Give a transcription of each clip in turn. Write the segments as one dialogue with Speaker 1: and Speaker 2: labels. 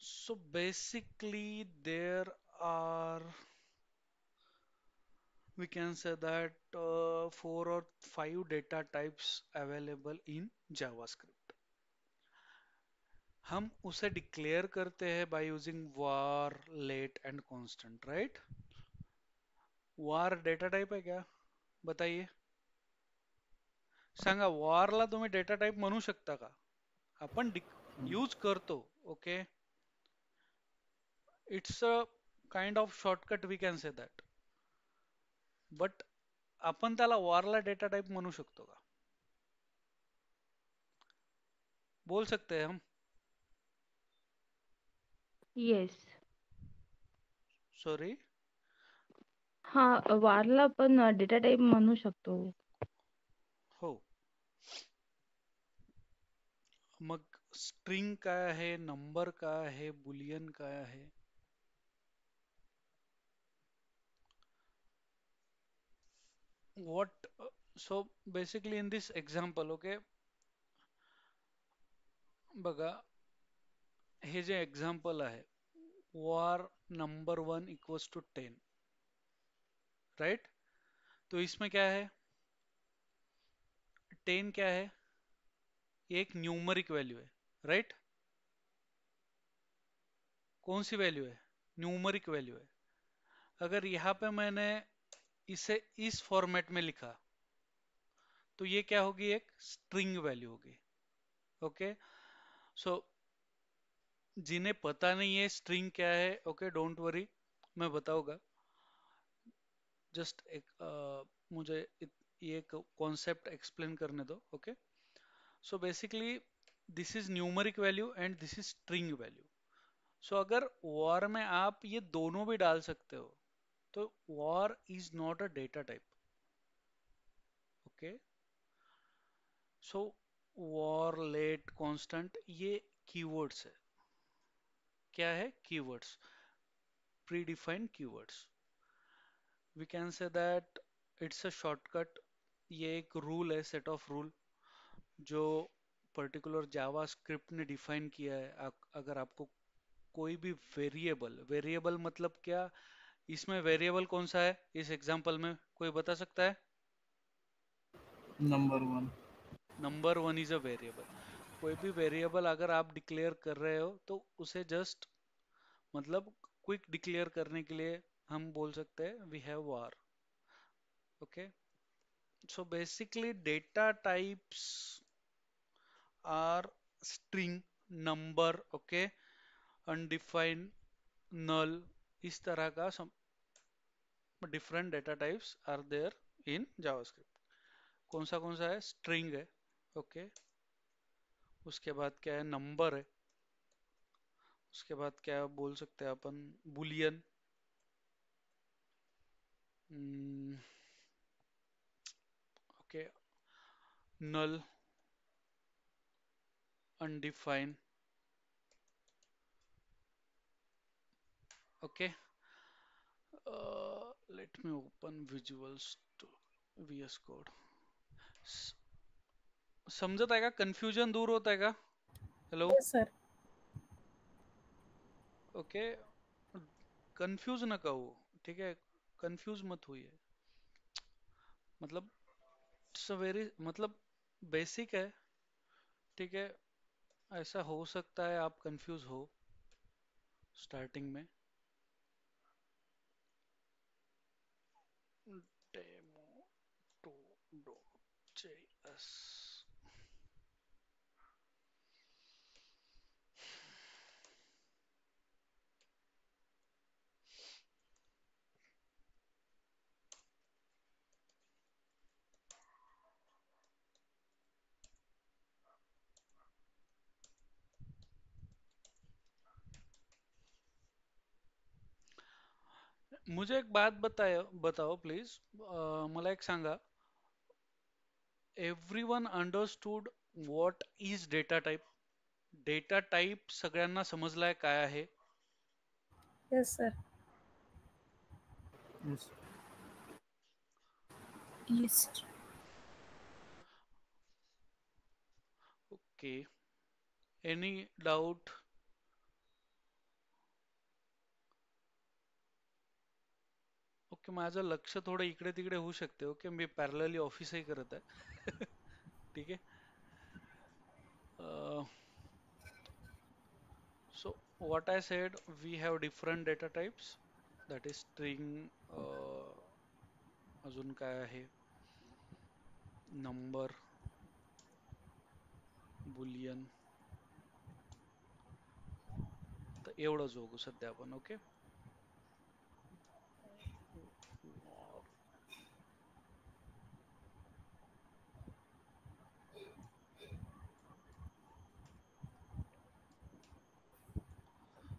Speaker 1: So basically, there are, we can say that 4 or 5 data types available in JavaScript. हम उसे declare करते हैं by using var, let and constant, right? var data type है क्या? बताइए. सांगा warला तुम्ही data type म्हणू शकता का? आपण यूज करतो. Okay, it's a kind of shortcut, we can say that. But आपण त्याला warला डेटा टाइप म्हणू शकतो का? बोल सकते हैं हम.
Speaker 2: येस.
Speaker 1: सॉरी.
Speaker 2: हा, वारला पण डेटा टाइप म्हणू शकतो.
Speaker 1: हो. मग स्ट्रिंग काय आहे, नंबर काय आहे, बुलियन काय आहे? what so basically in this example, okay, बघा, हे जे एक्झाम्पल आहे, war नंबर 1 इक्वल्स टू 10, राइट? तो इसमें क्या है, 10 क्या है? ये एक न्यूमरिक वैल्यू है, राइट? कौन सी वैल्यू है? न्यूमरिक वैल्यू है. अगर यहाँ पे मैंने इसे इस फॉर्मेट में लिखा, तो ये क्या होगी? एक स्ट्रिंग वैल्यू होगी. ओके, सो जिन्हें पता नहीं है स्ट्रिंग क्या है, ओके, डोंट वरी, मैं बताऊंगा. जस्ट एक मुझे ये कॉन्सेप्ट एक्सप्लेन करने दो. Okay, so basically this is numeric value and this is string value. So अगर war में आप ये दोनों भी डाल सकते हो, तो war is not a data type. Okay, so war, let, constant, ये कीवर्ड्स है. क्या है? Keywords, pre defined keywords. We can say that it's a shortcut. ये एक रूल है, सेट ऑफ रूल, जो पर्टिकुलर जावा स्क्रिप्ट ने डिफाइन किया है. अगर आपको कोई भी वेरिएबल, वेरिएबल मतलब क्या, इसमें वेरिएबल कौन सा है इस एग्जांपल में, कोई बता सकता है?
Speaker 3: Number 1.
Speaker 1: Number 1 is a variable. कोई भी वेरिएबल अगर आप डिक्लेयर कर रहे हो, तो उसे जस्ट मतलब क्विक डिक्लेयर करने के लिए हम बोल सकते हैं we have var. Okay, so basically data types are string, number, okay, undefined, null, इस तरह का different data types are there in JavaScript. कौन सा है? स्ट्रिंग है. ओके, उसके बाद क्या है? नंबर है. उसके बाद क्या बोल सकते हैं अपन? Boolean. Okay, null, undefined. Okay, let me open visuals to VS code. समझत आहे का? कन्फ्युजन दूर होत आहे का? Hello.
Speaker 4: Yes, sir.
Speaker 1: Okay, confuse नका हो, ठीक है? कंफ्यूज मत होइए. मतलब इट्स अ वेरी, मतलब बेसिक है, ठीक है? ऐसा हो सकता है आप कंफ्यूज हो स्टार्टिंग में. Demo two dot JS. मुझे एक बात बताओ, बताओ प्लीज. मला एक सांगा, everyone understood what is data type? Data type सगळ्यांना समजलाय काय आहे?
Speaker 4: Yes, sir.
Speaker 3: Yes.
Speaker 4: Yes, sir.
Speaker 1: Okay, any doubt? Okay, माझं लक्ष थोडं इकडे तिकडे होऊ शकते. ओके, मी पॅरलली ऑफिसही करत आहे. ठीक आहे. So what I said, we have different data types, that is string, अजून काय आहे, नंबर, बुलियन. तर एवढंच बघू सध्या आपण. ओके.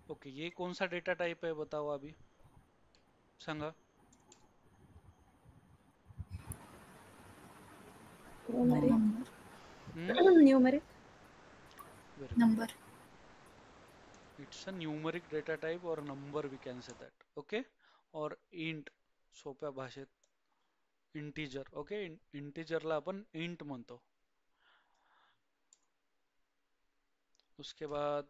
Speaker 1: ओके, ये कौन सा डेटा टाइप है बताओ अभी, सांगा.
Speaker 4: Numeric.
Speaker 3: number
Speaker 4: numeric.
Speaker 1: Very good.
Speaker 3: number
Speaker 1: it's a numeric data type और number we can say that. Okay. और इंट, सोप्या भाषेत इंटीजर. ओके, इंटीजरला आपण इंट म्हणतो. उसके बाद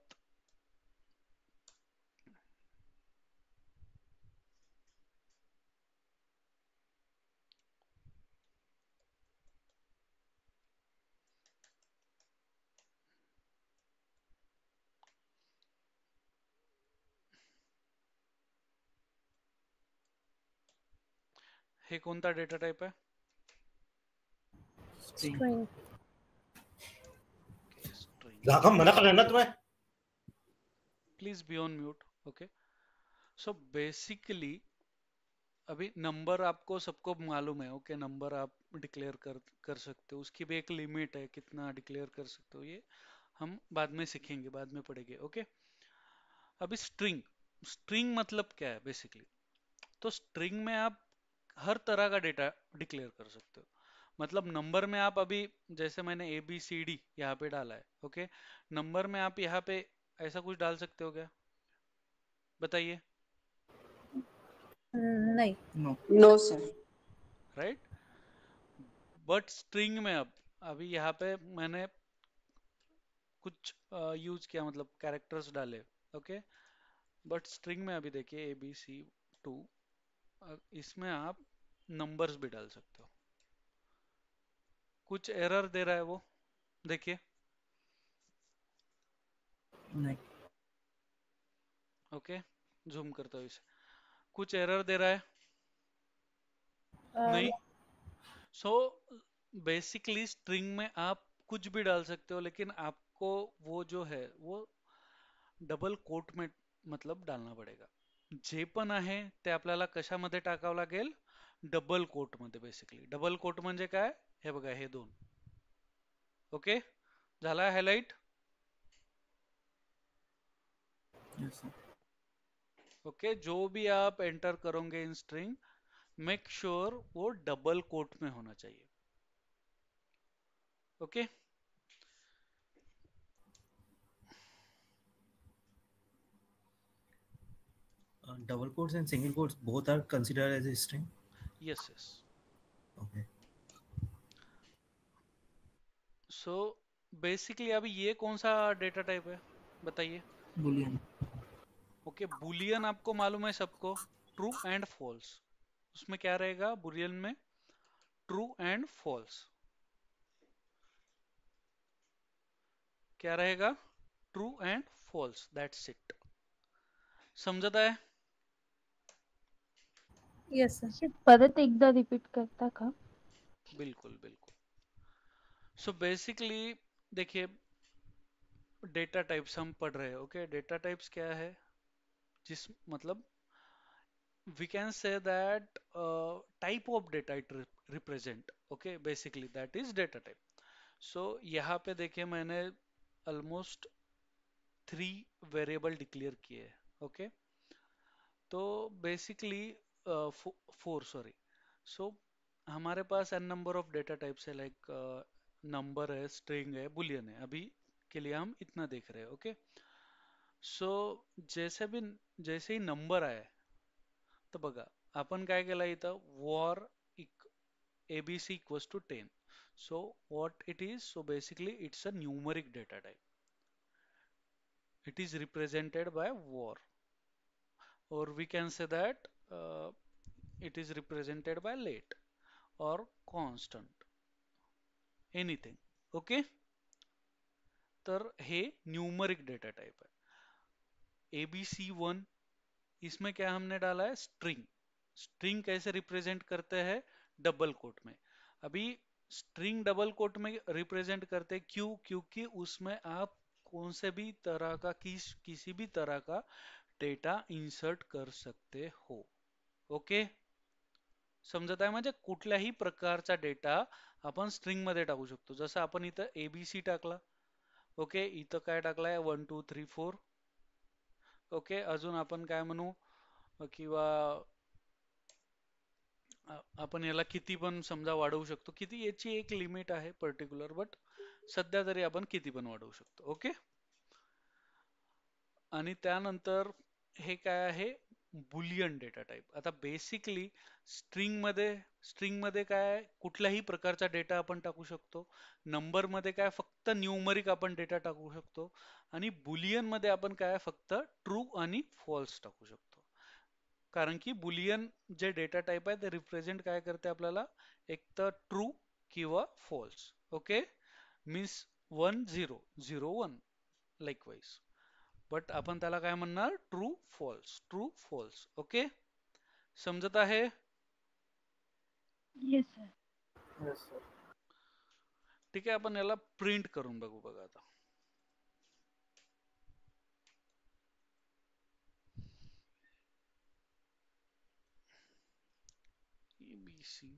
Speaker 1: हे कोणता डेटा टाइप आहे?
Speaker 3: string
Speaker 4: string.
Speaker 1: Okay, string.
Speaker 5: Raghav मना कर रहे हैं ना तुम्हें.
Speaker 1: Please be on mute. Okay. So basically अभी नंबर आपको सबको मालूम है. ओके, नंबर आप डिक्लेयर कर सकते हो, उसकी भी एक लिमिट है कितना डिक्लेयर कर सकते हो, ये हम बाद में सीखेंगे, बाद में पढ़ेंगे. ओके. अभी स्ट्रिंग, स्ट्रिंग मतलब क्या है बेसिकली? तो स्ट्रिंग में आप हर तरह का डेटा डिक्लेयर कर सकते हो. मतलब नंबर में आप अभी, जैसे मैंने ए बी सी डी यहाँ पे डाला है. ओके, नंबर में आप यहाँ पे ऐसा कुछ डाल सकते हो क्या, बताइए.
Speaker 4: नहीं.
Speaker 3: no
Speaker 6: no sir.
Speaker 1: Right. But string में अब अभी यहाँ पे मैंने कुछ यूज किया, मतलब कैरेक्टर्स डाले. ओके. बट स्ट्रिंग में अभी देखिए ABC2, इसमें आप नंबर्स भी डाल सकते हो. कुछ एरर दे रहा है वो, देखिए.
Speaker 3: नहीं
Speaker 1: ओके, जूम करता हूँ इसे. कुछ एरर दे रहा है? नहीं. सो बेसिकली स्ट्रिंग में आप कुछ भी डाल सकते हो, लेकिन आपको वो जो है वो डबल कोट में मतलब डालना पडेगा. जे पण आहे ते आपल्याला कशामध्ये टाकावं लागेल, डबल कोट मध्ये. बेसिकली डबल कोट म्हणजे काय, हे बघा हे दोन. ओके, झाला हायलाइट.
Speaker 3: yes sir.
Speaker 1: ओके, जो भी आप एंटर करोगे इन स्ट्रिंग, मेक श्योर वो डबल कोट में होना चाहिए. Okay.
Speaker 3: Double quotes and single quotes both are considered as a string.
Speaker 1: Yes yes.
Speaker 3: Okay.
Speaker 1: So basically अभी ये कौन सा डेटा टाइप है बताइए.
Speaker 3: Boolean.
Speaker 1: ओके, बुलियन आपको मालूम है सबको, ट्रू एंड फॉल्स. उसमें क्या रहेगा बुलियन में, ट्रू एंड फॉल्स. क्या रहेगा, true and false, that's it. समझत आहे?
Speaker 4: Yes sir.
Speaker 2: परत एकदा रिपीट करता का?
Speaker 1: बिल्कुल बिल्कुल. सो बेसिकली देखिए, डेटा टाइप्स हम पढ़ रहे हैं. ओके, डेटा टाइप्स क्या है, जिस मतलब we can say that type of data it represent. Okay, basically that is data type. So यहाँ पे देखिए मैंने almost 3 वेरिएबल डिक्लेयर किए हैं. ओके. तो बेसिकली 4, सॉरी. सो हमारे पास n number of data types है, लाइक नंबर है, स्ट्रिंग है, बुलियन है. अभी के लिए हम इतना देख रहे हैं. ओके. सो जैसे ही नंबर आए, तर बघा आपण काय केलं इथं, var ABC equals to 10. So what it is, so basically it's a numeric data type. It is represented by var, or we can say that it is represented by late or constant, anything. Okay, तर हे numeric data type है. ABC1, इसमें क्या हमने डाला है, string. String कैसे represent करते हैं, डबल कोट में. अभी स्ट्रिंग डबल कोट में रिप्रेजेंट करते हैं, क्यों, क्योंकि उसमें आप कौन से भी तरह का किसी भी तरह का डेटा इंसर्ट कर सकते हो. ओके, समजत आहे, म्हणजे कुठल्याही प्रकारचा डेटा आपण स्ट्रिंग मध्ये टाकू शकतो. जसं आपण इथं ABC टाकला. ओके, इथं काय टाकलाय, 1 2 3 4. ओके, अजून आपण काय म्हणू, किंवा आपण याला किती पण समजा वाढवू शकतो. किती, याची एक लिमिट आहे पर्टिक्युलर, बट सध्या तरी आपण किती पण वाढवू शकतो. ओके, आणि त्यानंतर हे काय आहे, बुलियन डेटा टाइप. आता बेसिकली स्ट्रिंग मध्ये काय, कुठल्याही प्रकारचा डेटा आपण टाकू शकतो. नंबर मध्ये काय, फक्त न्यूमरिक आपण डेटा टाकू शकतो. आणि बुलियन मध्ये आपण काय, फक्त ट्रू आणि फॉल्स टाकू शकतो. कारण की बुलियन जे डेटा टाइप आहे ते रिप्रेझेंट काय करते आपल्याला, एक तर ट्रू किंवा false. Okay, means 1 0 0 1 likewise. But आपण त्याला काय म्हणणार, true false, true false. Okay, समजत आहे.
Speaker 2: Yes sir.
Speaker 3: Yes, sir.
Speaker 1: ठीक आहे, आपण याला प्रिंट करून बघू. बघा आता, ABC.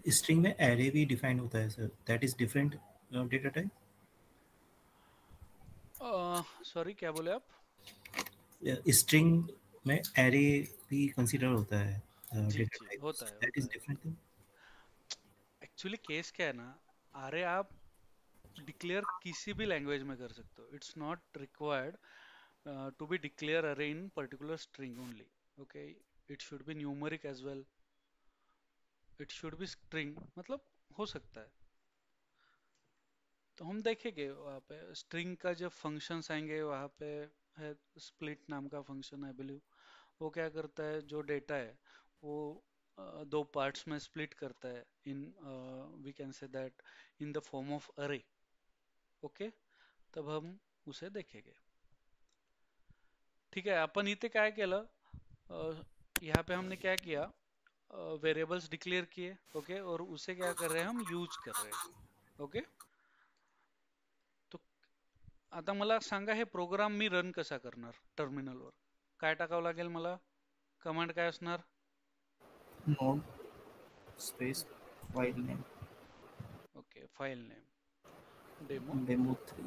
Speaker 3: स्ट्रिंग में एरे भी डिफाइन होता है sir, that is different data type.
Speaker 1: Sorry, क्या बोले आप.
Speaker 3: स्ट्रिंग में एरे भी कंसीडर होता है
Speaker 1: जी
Speaker 3: डेटा
Speaker 1: जी,
Speaker 3: टाइप,
Speaker 1: होता है,
Speaker 3: दैट
Speaker 1: होता
Speaker 3: इज
Speaker 1: है.
Speaker 3: Different thing.
Speaker 1: एक्चुअली केस क्या है ना, अरे आप डिक्लेयर किसी भी लैंग्वेज में कर सकते हो. It's not required to be declare array in particular string only. Okay, it should be numeric as well, it should be string, मतलब हो सकता है. तो हम देखेंगे वहाँ पे स्ट्रिंग का जब फंक्शंस आएंगे, वहाँ पे है स्प्लिट नाम का फंक्शन आई बिलीव. वो क्या करता है, जो डेटा है वो दो पार्ट्स में स्प्लिट करता है, in we can say that in the form of array. Okay, तब हम उसे देखेंगे. ठीक आहे, आपण इथे काय केलं, यहाँ पे हमने क्या किया, वेरिएबल्स डिक्लेअर किए. ओके, और उसे क्या कर रहे हैं, हम यूज कर रहे हैं. ओके, तो आता मला सांगा, हे प्रोग्राम मी रन कसा करणार टर्मिनलवर, काय टाकावं लागेल मला, कमांड काय असणार.
Speaker 3: Node space file name
Speaker 1: okay, file name demo
Speaker 3: demo 3.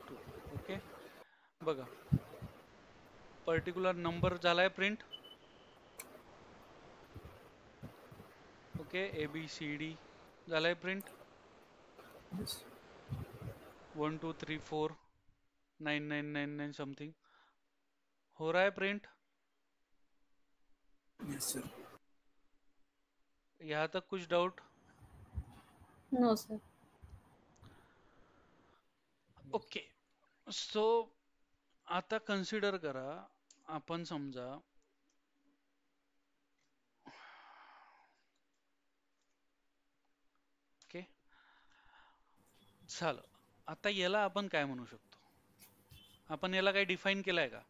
Speaker 1: 2. Okay, बघा, पर्टिक्युलर नंबर झालाय प्रिंट. ओके, ABCD झालाय प्रिंट.
Speaker 3: यस
Speaker 1: 1 2 3 4 9 9 9 9 समथिंग हो रहा है प्रिंट.
Speaker 3: Yes sir.
Speaker 1: यहाँ तक कुछ डाउट.
Speaker 4: No, sir.
Speaker 1: ओके, सो आता कन्सिडर करा, आपण समजा ओके झालं. आता याला आपण काय म्हणू शकतो, आपण याला काही डिफाईन केलाय का,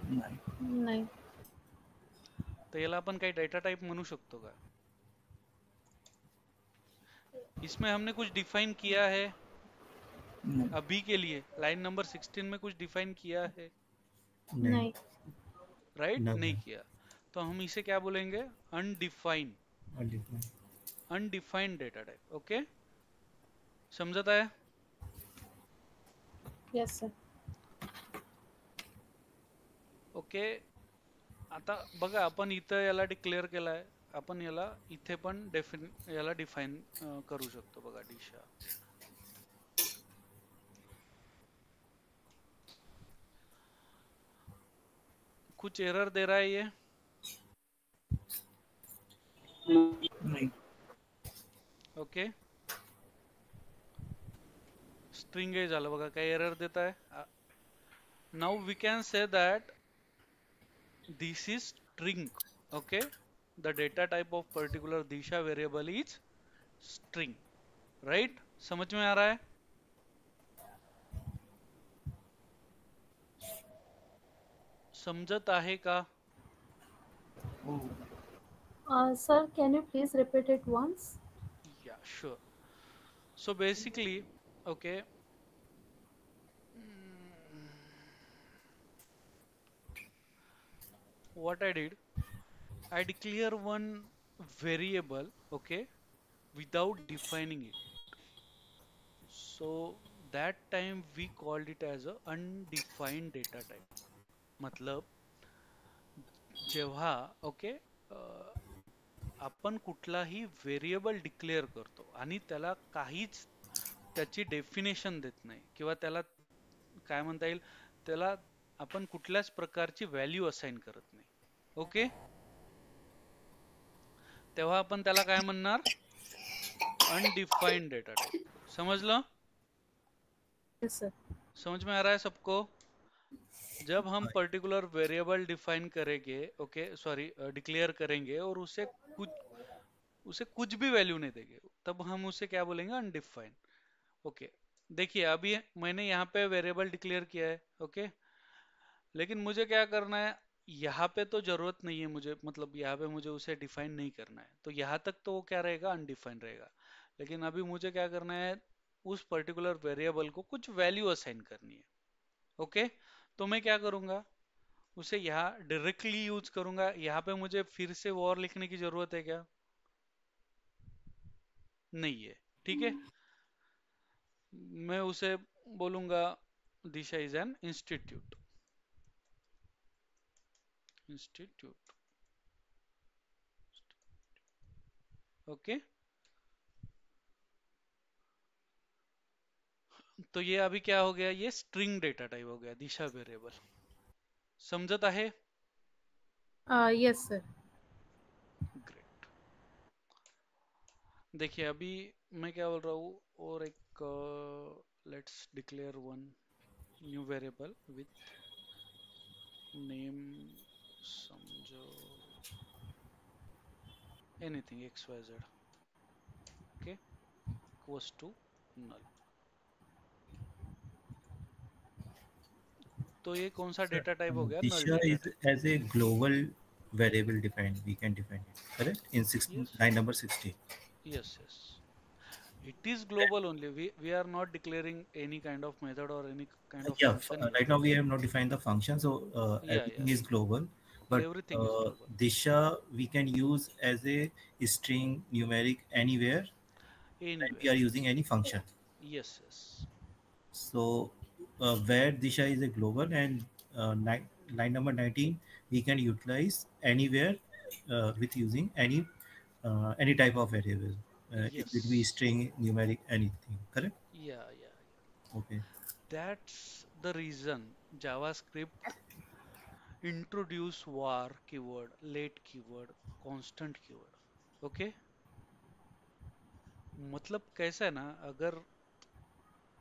Speaker 3: नाही.
Speaker 4: नहीं.
Speaker 1: तर याला आपण काही डेटा टाइप म्हणू शकतो का. इसमें हमने कुछ डिफाइन किया है
Speaker 3: नहीं.
Speaker 1: अभी के लिए, लाइन नंबर 16 में कुछ डिफाइन किया है,
Speaker 4: नहीं.
Speaker 1: राइट,
Speaker 3: No,
Speaker 1: नहीं
Speaker 3: no.
Speaker 1: किया. तो हम इसे क्या बोलेंगे, undefine,
Speaker 3: Undefined.
Speaker 1: Undefined data type. Okay, समजत आहे.
Speaker 4: Yes, sir.
Speaker 1: ओके, आता बघा, आपण इथं याला डिक्लेअर केलाय, आपण याला इथे पण याला डिफाइन करू शकतो. बघा, दिशा कुछ एरर दे रहा है ये?
Speaker 3: नहीं।
Speaker 1: ओके, स्ट्रिंग हे झालं बघा, काही एरर देत आहे. Now we can say that this is string. Okay, the data type of particular disha variable is string. Right? समझ में आ रहा है? समझत आहे का?
Speaker 4: Sir, can you please repeat it once?
Speaker 1: Yeah, sure. So basically, okay, what I did, I declare one variable, okay, without defining it. So that time we called it as a undefined data type. मतलब जेव्हा okay आपण कुठलाही variable declare करतो आणि त्याला काहीच त्याची definition देत नाही किंवा त्याला काय म्हणता येईल, त्याला आपण कुठल्याच प्रकारची व्हॅल्यू असाइन करत नाही. ओके, तेव्हा आपण त्याला काय म्हणणार? Undefined data type. समझलं?
Speaker 4: Yes, sir.
Speaker 1: समझ में आ रहा है सबको? जब हम पर्टिकुलर वेरिएबल डिफाइन करेंगे, ओके सॉरी डिक्लेयर करेंगे और उसे कुछ भी वैल्यू नहीं देंगे, तब हम उसे क्या बोलेंगे? अनडिफाइंड. ओके, देखिए अभी मैंने यहाँ पे वेरिएबल डिक्लेयर किया है. ओके, लेकिन मुझे क्या करना है, यहाँ पे तो जरूरत नहीं है मुझे, मतलब यहाँ पे मुझे उसे डिफाइन नहीं करना है, तो यहाँ तक तो वो क्या रहेगा? अनडिफाइंड रहेगा. लेकिन अभी मुझे क्या करना है, उस पर्टिकुलर वेरिएबल को कुछ वैल्यू असाइन करनी है. ओके, तो मैं क्या करूंगा, उसे यहाँ डायरेक्टली यूज करूंगा. यहाँ पे मुझे फिर से वो और लिखने की जरूरत है क्या? नहीं है. ठीक है, मैं उसे बोलूंगा Disha is an institute. Institute. Okay, तो ये अभी क्या हो गया? ये स्ट्रिंग डेटा टाइप हो गया, दिशा वेरिएबल. समझत आहे?
Speaker 4: Yes, sir.
Speaker 1: ग्रेट. देखिए अभी मैं क्या बोल रहा हूँ, और एक let's declare one new variable with name, समझो anything XYZ. Okay, equals to null. तो ये कौन सा डेटा टाइप हो गया? Null
Speaker 3: Disha
Speaker 1: data
Speaker 3: is
Speaker 1: type.
Speaker 3: as a global variable defined. We can define it. Correct? In
Speaker 1: Yes,
Speaker 3: line number 60.
Speaker 1: yes, yes. It is global only. We are not declaring any kind of method or any kind of
Speaker 3: Yeah.
Speaker 1: function here.
Speaker 3: Right now we have not defined the function, so
Speaker 1: Yeah,
Speaker 3: everything
Speaker 1: yeah.
Speaker 3: is global. But
Speaker 1: Everything is global.
Speaker 3: Disha we can use as a string numeric anywhere when we
Speaker 1: Anywhere.
Speaker 3: are using any function.
Speaker 1: Yes, yes.
Speaker 3: So where Disha is a global, and line number 19 we can utilize anywhere with using any type of variable. It could be
Speaker 1: Yes.
Speaker 3: string, numeric, anything. Correct?
Speaker 1: Yeah, yeah, yeah.
Speaker 3: Okay.
Speaker 1: That's the reason JavaScript introduce var keyword, let keyword, constant keyword. Okay? मतलब कैसा है ना, अगर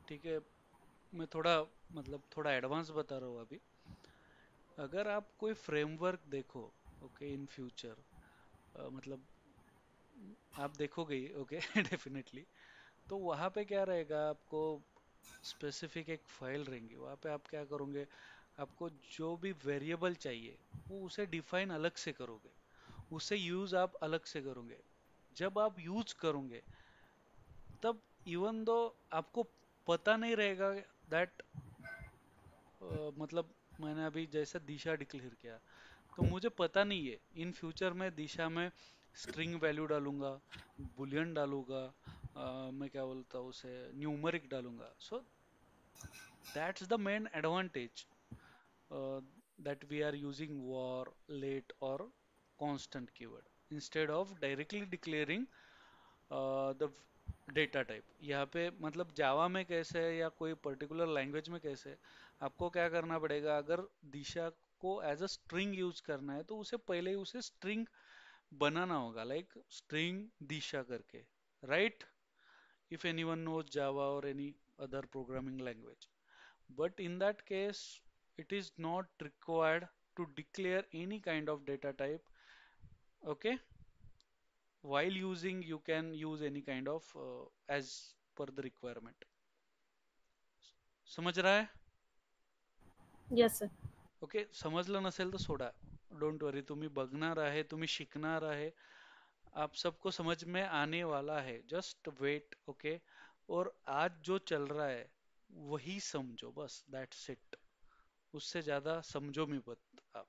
Speaker 1: ठीक है, मैं थोड़ा मतलब थोड़ा एडवांस बता रहा हूँ अभी. अगर आप कोई फ्रेमवर्क देखो, ओके, इन फ्यूचर, मतलब आप देखोगे ही, ओके, डेफिनेटली. तो वहाँ पे क्या रहेगा, आपको स्पेसिफिक एक फाइल रहेंगी, वहाँ पे आप क्या करोगे, आपको जो भी वेरिएबल चाहिए वो उसे डिफाइन अलग से करोगे, उसे यूज आप अलग से करोगे. जब आप यूज करोगे तब इवन दो आपको पता नहीं रहेगा दैट, मतलब मैंने अभी जैसा दिशा डिक्लेयर किया, तो मुझे पता नहीं है इन फ्यूचर में दिशा में स्ट्रिंग वैल्यू डालूंगा, बुलियन डालूंगा, मैं क्या बोलता हूँ उसे, न्यूमरिक डालूंगा. So that's the main advantage that we are using var, let or constant keyword instead of directly declaring the data type. यहाँ पे मतलब जावा में कैसे है या कोई पर्टिकुलर लैंग्वेज में कैसे है, आपको क्या करना पड़ेगा, अगर दिशा को एज अ स्ट्रिंग यूज करना है तो उसे पहले ही उसे स्ट्रिंग बनाना होगा, लाइक स्ट्रिंग दिशा करके, राइट? इफ एनीवन नोज जावा और any other programming language, but in that case it is not required to declare any kind of data type. Okay, while using you can use any kind of as per the requirement. समझ रहा है?
Speaker 4: Yes, sir.
Speaker 1: Okay, समजलं नसेल तर soda, don't worry, तुम्ही बघणार आहे, तुम्ही शिकणार आहे, आप सबको समझ में आने वाला है, जस्ट वेट, ओके? और आज जो चल रहा है वही समझो, बस दैट्स इट, उससे ज्यादा समझो मी मत आप.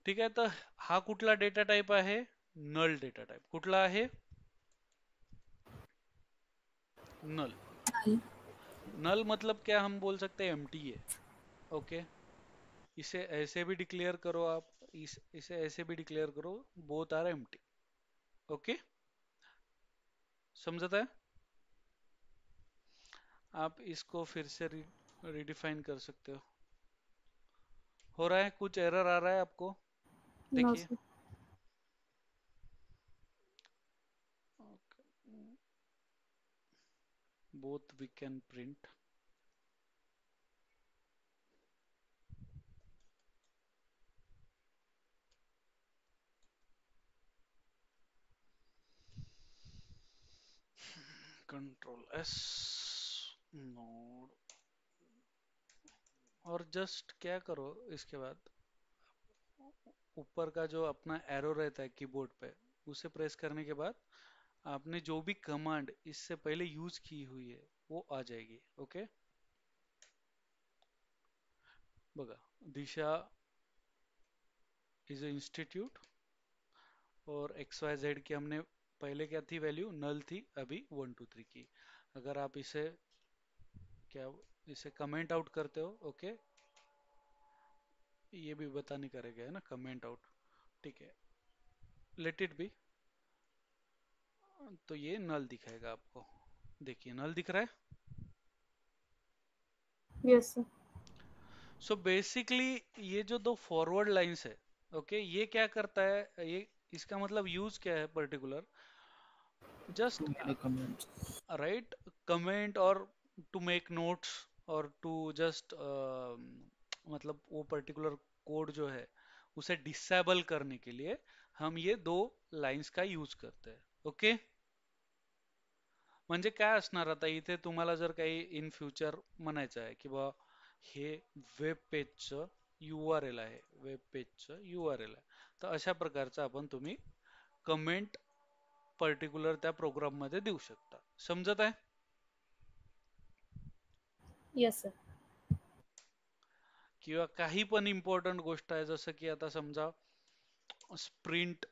Speaker 1: ठीक आहे, तर हा कुठला डेटा टाइप आहे? नल डेटा टाइप. कुठला आहे? नल. नल मतलब क्या हम बोल सकते हैं? एम्प्टी है. ओके, इसे ऐसे भी डिक्लेयर करो आप, इसे ऐसे भी डिक्लेयर करो, बोथ आर एम्प्टी. ओके, समझता है? आप इसको फिर से रिडिफाइन कर सकते हो रहा है? कुछ एरर आ रहा है आपको?
Speaker 4: No,
Speaker 1: देखिए.
Speaker 4: sir.
Speaker 1: Both we can print. Control S, node, और जस्ट क्या करो इसके बाद, ऊपर का जो अपना एरो रहता है कीबोर्ड पे, उसे प्रेस करने के बाद आपने जो भी कमांड इससे पहले यूज की हुई है वो आ जाएगी. ओके, बघा, दिशा इज ए इंस्टीट्यूट, और एक्स वाई जेड की हमने पहले क्या थी वैल्यू? नल थी, अभी 1 2 3 की. अगर आप इसे क्या, इसे कमेंट आउट करते हो, ओके, ये भी बताने करेगा है ना, कमेंट आउट, ठीक है, लेट इट बी, तो ये नल दिखाएगा आपको. देखिए नल दिख रहा है.
Speaker 4: Yes, sir.
Speaker 1: सो बेसिकली ये जो दो फॉरवर्ड लाइंस है, ओके, ये क्या करता है, ये इसका मतलब यूज क्या है particular? Just
Speaker 5: Many comments.
Speaker 1: Right comment, और टू मेक नोट्स, और टू जस्ट मतलब वो पर्टिकुलर कोड जो है उसे डिसेबल करने के लिए हम ये दो लाइंस का यूज करते हैं. ओके, म्हणजे काय असणार आता इथे तुम्हाला जर काही इन फ्युचर म्हणायचं आहे की बा हे वेब पेजचं URL आहे, वेब पेजचं URL आहे, तर अशा प्रकारचं आपण तुम्ही कमेंट पर्टिक्युलर त्या प्रोग्राम मध्ये देऊ शकता. समजत आहे?
Speaker 4: Yes, sir.
Speaker 1: किंवा काही पण इम्पॉर्टंट गोष्ट आहे, जसं की आता समजा स्प्रिंट,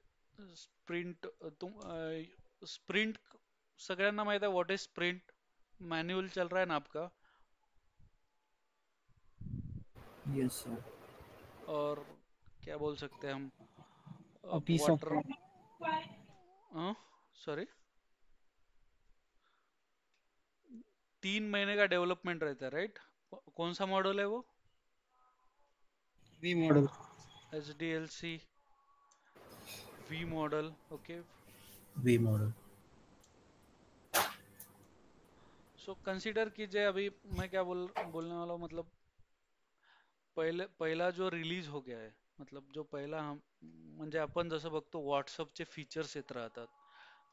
Speaker 1: स्प्रिंट तुम स्प्रिंट सगळ्यांना माहित आहे व्हॉट इज स्प्रिंट? मैन्युअल चल रहा है ना आपका?
Speaker 5: Yes, sir.
Speaker 1: और क्या बोल सकते हैं हम?
Speaker 5: A piece of
Speaker 1: water, sorry, 3 महीने का डेवलपमेंट रहता है, राइट? कौन सा मॉडल है वो?
Speaker 5: V model.
Speaker 1: HDLC V model. Okay,
Speaker 3: V model.
Speaker 1: So consider कीजिए, अभी मैं क्या बोलने वाला हूँ, मतलब पहिला जो रिलीज हो गया है, मतलब जो पहिला हम म्हणजे आपण जसं बघतो व्हॉट्सअपचे फीचर्स येत राहतात,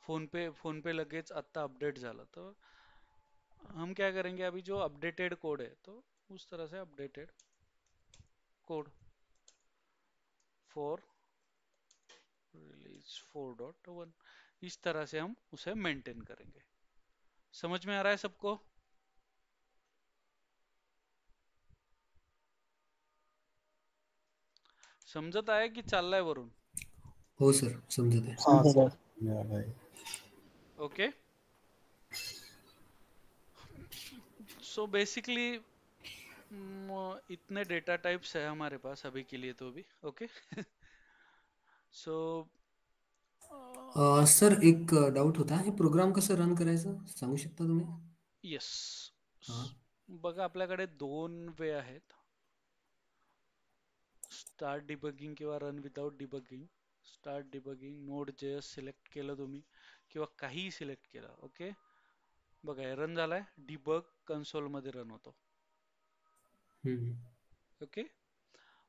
Speaker 1: फोन पे लगेच आत्ता अपडेट झालं, तर हम क्या करेंगे, अभी जो अपडेटेड कोड है तो उस तरह से अपडेटेड कोड फॉर रिलीज 4.1, इस तरह से हम उसे मेंटेन करेंगे. समझ में आ रहा है सबको? समजत आहे की चाललाय वरून?
Speaker 6: हो सर, समजत आहे.
Speaker 5: हाँ sir.
Speaker 3: Yeah, right.
Speaker 1: Okay, so basically इतने डेटा टाइप्स है हमारे पास अभी के लिए तो भी. ओके, सो
Speaker 6: सर एक डाऊट होता, हे प्रोग्राम कसं रन करायचं सांगू शकता तुम्ही?
Speaker 1: येस,
Speaker 6: हां.
Speaker 1: बघा आपल्याकडे दोन वे आहेत. स्टार्ट डिबगिंग किंवा run without debugging. Start debugging Node.js select केलं तुम्ही किंवा काहीही सिलेक्ट केलं. ओके, बघा हे रन झालाय. डिबग कन्सोल मध्ये रन होतो.
Speaker 6: हम्म.
Speaker 1: ओके,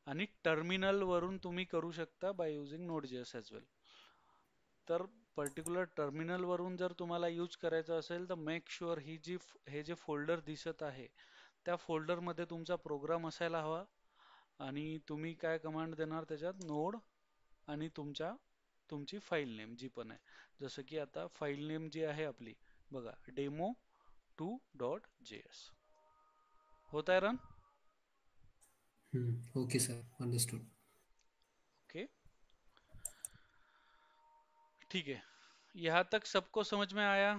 Speaker 1: आणि टर्मिनल वरून तुम्ही करू शकता by using Node.js as well. तर पर्टिक्युलर टर्मिनल वरून जर तुम्हाला यूज करायचं असेल तर मेक शुअर हे जे फोल्डर दिसत आहे त्या फोल्डर मध्ये तुमचा प्रोग्राम असायला हवा. आणि तुम्ही काय कमांड देणार त्याच्यात, नोड आणि तुमची फाईल नेम जी पण आहे. जसं की आता फाईल नेम जी आहे आपली, बघा demo2.js. होत आहे run.
Speaker 6: Okay sir, understood.
Speaker 1: Okay, ठीक है. यहाँ तक सबको समझ में आया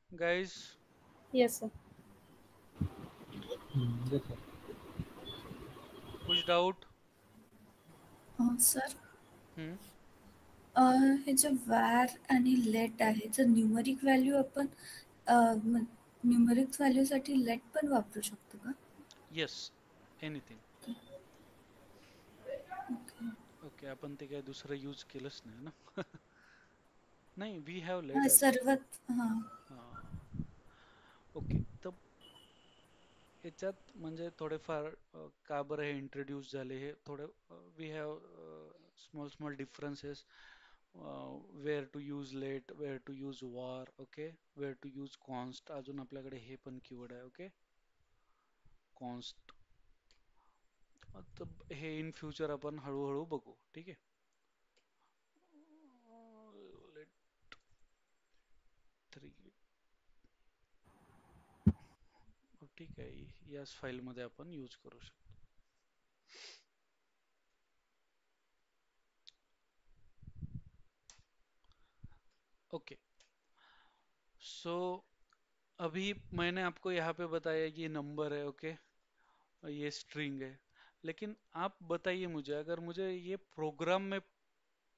Speaker 1: guys?
Speaker 4: Yes, sir.
Speaker 5: Yes, sir.
Speaker 1: कुछ डाउट?
Speaker 7: सर,
Speaker 1: हम्म,
Speaker 7: हे जे वॅर आणि लेट आहे, जर न्यूमरिक व्हॅल्यू आपण न्यूमरिक व्हॅल्यूसाठी लेट पण वापरू शकतो का?
Speaker 1: Yes, anything.
Speaker 7: ओके.
Speaker 1: ओके, आपण ते काय दुसरं यूज केलंच नाही ना. नाही, वी हॅव
Speaker 7: हा,
Speaker 1: लेट ॲज वेल.
Speaker 7: सर्वात हां.
Speaker 1: हां, ओके. तर याच्यात म्हणजे थोडेफार का बरं हे इंट्रोड्यूस झाले हे थोडे, we have small small differences. Where to use let, where to use var. Okay, where to use const. अजून आपल्याकडे हे पण कीवर्ड आहे. Okay, const. तर हे इन फ्युचर आपण हळूहळू बघू. ठीक आहे. लेट 3. ठीक आहे, याच फाईलमध्ये आपण यूज करू शकतो. ओके, सो अभी मैंने आपको यहाँ पे बताया कि ये नंबर है. ओके, ये स्ट्रिंग है. लेकिन आप बताइए मुझे, अगर मुझे ये प्रोग्राम में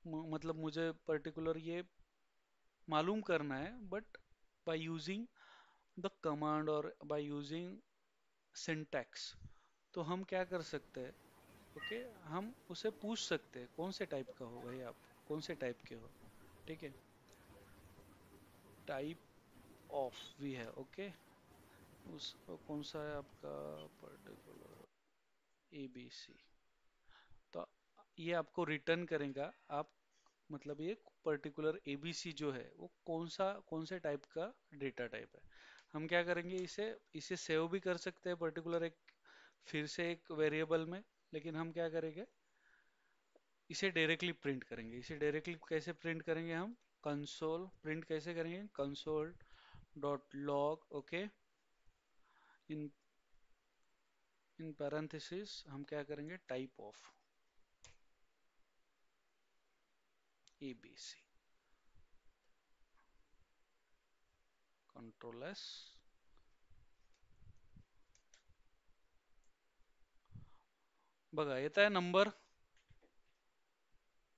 Speaker 1: मतलब मुझे पर्टिकुलर ये मालूम करना है, but by using the command और बाय यूजिंग सिंटैक्स, तो हम क्या कर सकते हैं? ओके, हम उसे पूछ सकते हैं कौन से टाइप का हो भाई, आप कौन से टाइप के हो. ठीक है, टाइप ऑफ भी है. ओके, उस कौन सा है आपका पर्टिकुलर ABC. तो ये आपको रिटर्न करेगा. आप मतलब ये पर्टिकुलर ABC जो है वो कौन से टाइप का डेटा टाइप है. हम क्या करेंगे, इसे इसे सेव भी कर सकते हैं पर्टिकुलर एक फिर से एक वेरिएबल में. लेकिन हम क्या करेंगे, इसे डायरेक्टली प्रिंट करेंगे. इसे डायरेक्टली कैसे प्रिंट करेंगे, हम कंसोल प्रिंट कैसे करेंगे, कंसोल डॉट लॉग. ओके, इन इन पैरेंथेसिस हम क्या करेंगे, type of ABC. Control S. बघा येत आहे नंबर,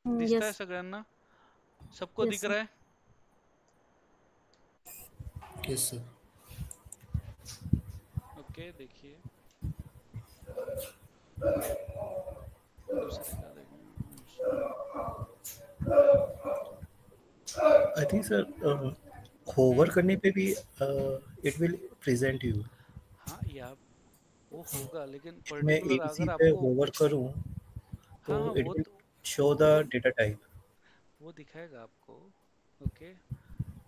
Speaker 1: दिसत आहे
Speaker 4: Yes.
Speaker 1: सगळ्यांना, सबको
Speaker 4: Yes,
Speaker 1: दिख
Speaker 4: sir.
Speaker 1: रहा है.
Speaker 6: Yes sir.
Speaker 1: ओके, देखिए दूसरे का देखें.
Speaker 3: आई थिंक सर होवर करने पे भी इट विल प्रेजेंट यू.
Speaker 1: हाँ, या वो होगा, लेकिन
Speaker 3: मैं
Speaker 1: पर्टिकुलर
Speaker 3: एबीसी
Speaker 1: अगर
Speaker 3: पे
Speaker 1: आपको,
Speaker 3: होवर करूं तो
Speaker 1: हाँ हाँ,
Speaker 3: इट विल शो द
Speaker 1: वो
Speaker 3: डेटा टाइप.
Speaker 1: वो दिखाएगा आपको. ओके,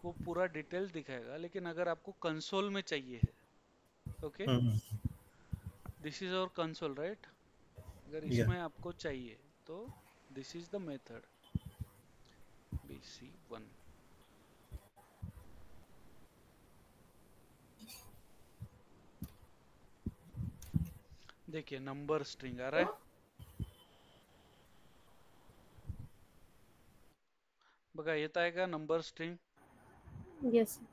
Speaker 1: वो पूरा डिटेल दिखाएगा. लेकिन अगर आपको कंसोल में चाहिए है, ओके, दिस इज और कंसोल राइट. अगर
Speaker 3: या
Speaker 1: इसमें आपको चाहिए तो this is the method BC1. देखिए नंबर स्ट्रिंग आ रहा है. बघा येत आहे का नंबर स्ट्रिंग.
Speaker 4: Yes, sir.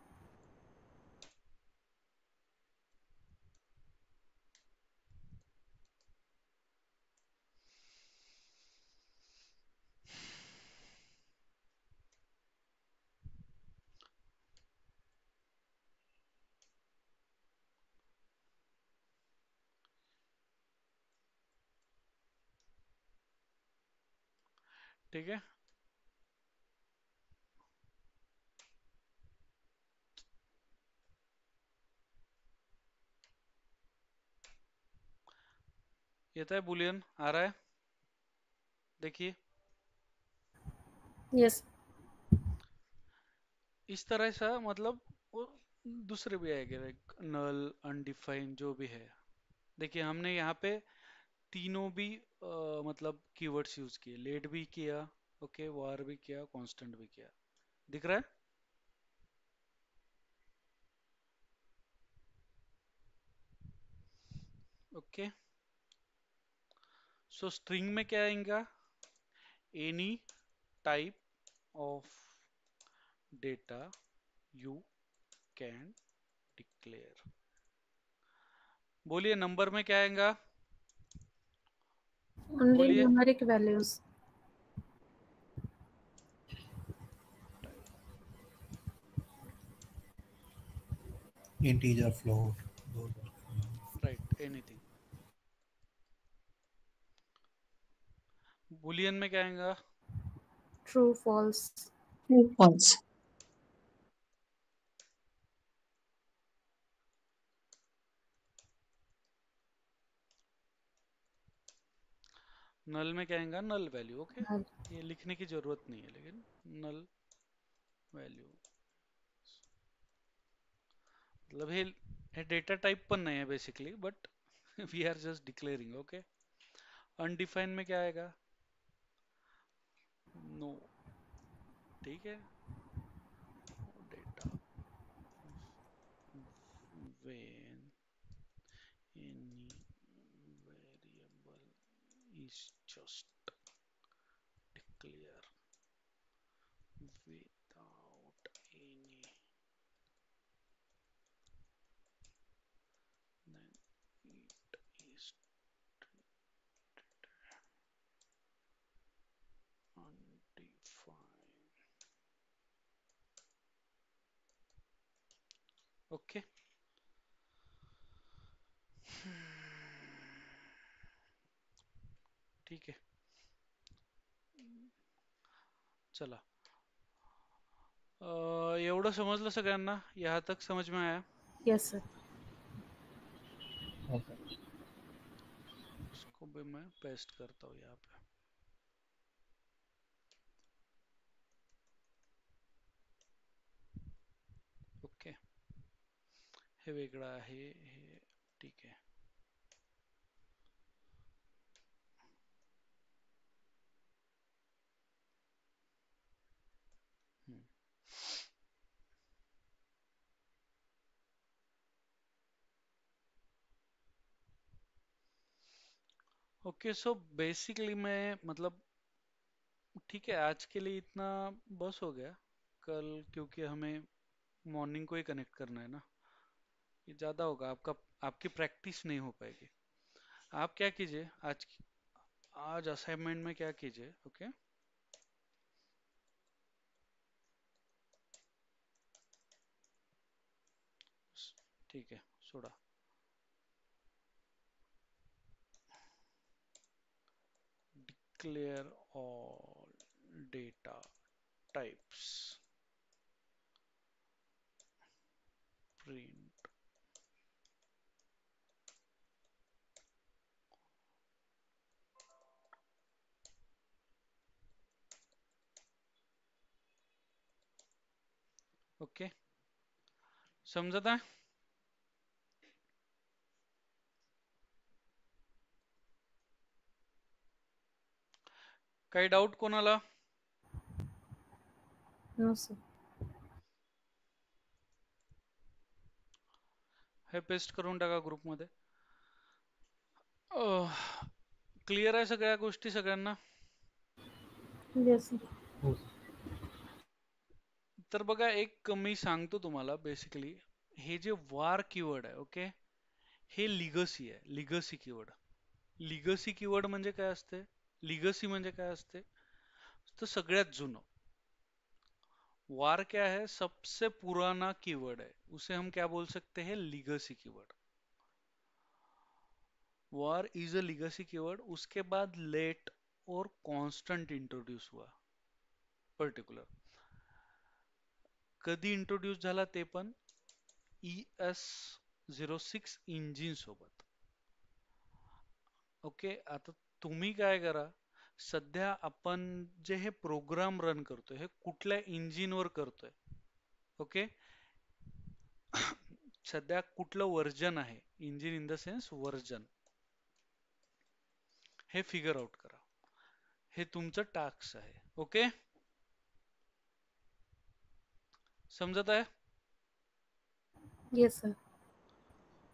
Speaker 1: ठीक है। ये था बुलियन आ रहा है, देखिए
Speaker 4: Yes.
Speaker 1: इस तरह सा मतलब वो दूसरे भी आएंगे लाइक नल अनडिफाइंड जो भी है। देखिए हमने यहाँ पे तीनों भी मतलब कीवर्ड्स यूज किए, लेट भी किया, ओके, वार भी किया, कांस्टेंट भी किया, दिख रहा है। ओके, सो स्ट्रिंग में क्या आएगा, any type of data you can declare. बोलिए नंबर में क्या आएगा,
Speaker 4: Only
Speaker 1: बोलिए।
Speaker 4: numeric values.
Speaker 3: integer float those
Speaker 1: right, anything. Boolean में क्या आएगा,
Speaker 4: True, false.
Speaker 8: True, false.
Speaker 1: नल में क्या आएगा, नल वैल्यू, ओके।
Speaker 4: Null.
Speaker 1: ये लिखने की जरूरत नहीं है लेकिन नल वैल्यू मतलब हे डेटा टाइप पण नाही है basically, but we are just declaring, okay. Undefined में क्या आएगा, नो, ठीक है। Data when any variable is just declare without any, then it is undefined, okay. ठीक है, चला एवढं समजलं सगळ्यांना, यहाँ तक समझ में आया।
Speaker 4: Yes, sir.
Speaker 5: Okay.
Speaker 1: इसको भी मैं पेस्ट करता हूँ यहाँ पे, ओके। हे वेगळा आहे हे, ठीक है। हम्म, ओके, सो बेसिकली मैं मतलब ठीक है, आज के लिए इतना बस हो गया। कल क्योंकि हमें मॉर्निंग को ही कनेक्ट करना है ना, ये ज़्यादा होगा आपका, आपकी प्रैक्टिस नहीं हो पाएगी। आप क्या कीजिए आज असाइनमेंट में क्या कीजिए, ओके। ठीक है, soda declare all data types print, okay, समझत आहे। काही डाऊट कोणाला,
Speaker 4: No, sir.
Speaker 1: हे पेस्ट करून टाका ग्रुपमध्ये। क्लिअर आहे सगळ्या गोष्टी सगळ्यांना।
Speaker 4: Yes, sir.
Speaker 5: हो.
Speaker 1: तर बघा एक मी सांगतो तुम्हाला, बेसिकली हे जे वार कीवर्ड आहे, ओके, हे लिगसी आहे, लिगसी कीवर्ड। लिगसी कीवर्ड म्हणजे काय असते, लिगसी म्हणजे काय असते, तर सगळ्यात जुनं। वार क्या है, सबसे पुराना कीवर्ड है, उसे हम क्या बोल सकते हैं, legacy keyword. War is a legacy keyword. उसके बाद लेट, और कॉन्स्टंट इंट्रोड्यूस हुआ पर्टिक्युलर. कधी इंट्रोड्यूस झाला ते पण ES06 इंजिन सोबत. ओके, आता तुम्ही काय करा, सध्या आपण जे हे प्रोग्राम रन करतोय हे कुठल्या इंजिनवर करतोय. ओके, सध्या कुठलं वर्जन आहे, engine in the sense version, हे फिगर आउट करा. हे तुमचं टास्क आहे. ओके, समजत आहे?
Speaker 4: Yes, sir.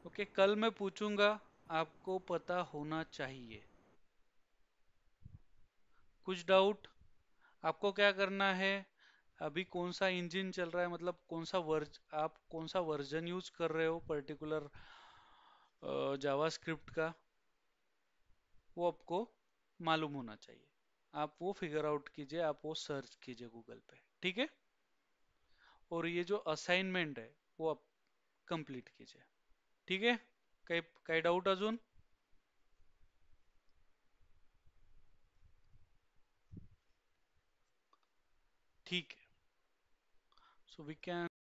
Speaker 1: ओके, कल मैं पूछूंगा, आपको पता होना चाहिए. कुछ डाउट? आपको क्या करना है, अभी कौन सा इंजन चल रहा है, मतलब आप कौन सा वर्जन यूज कर रहे हो पर्टिकुलर जावास्क्रिप्ट का, वो आपको मालूम होना चाहिए. आप वो फिगर आउट कीजिए, आप वो सर्च कीजिए गूगल पे. ठीक है, और ये जो असाइनमेंट है वो आप कंप्लीट कीजिए. ठीक है, काही डाऊट अजून? ठीक है, सो वी कैन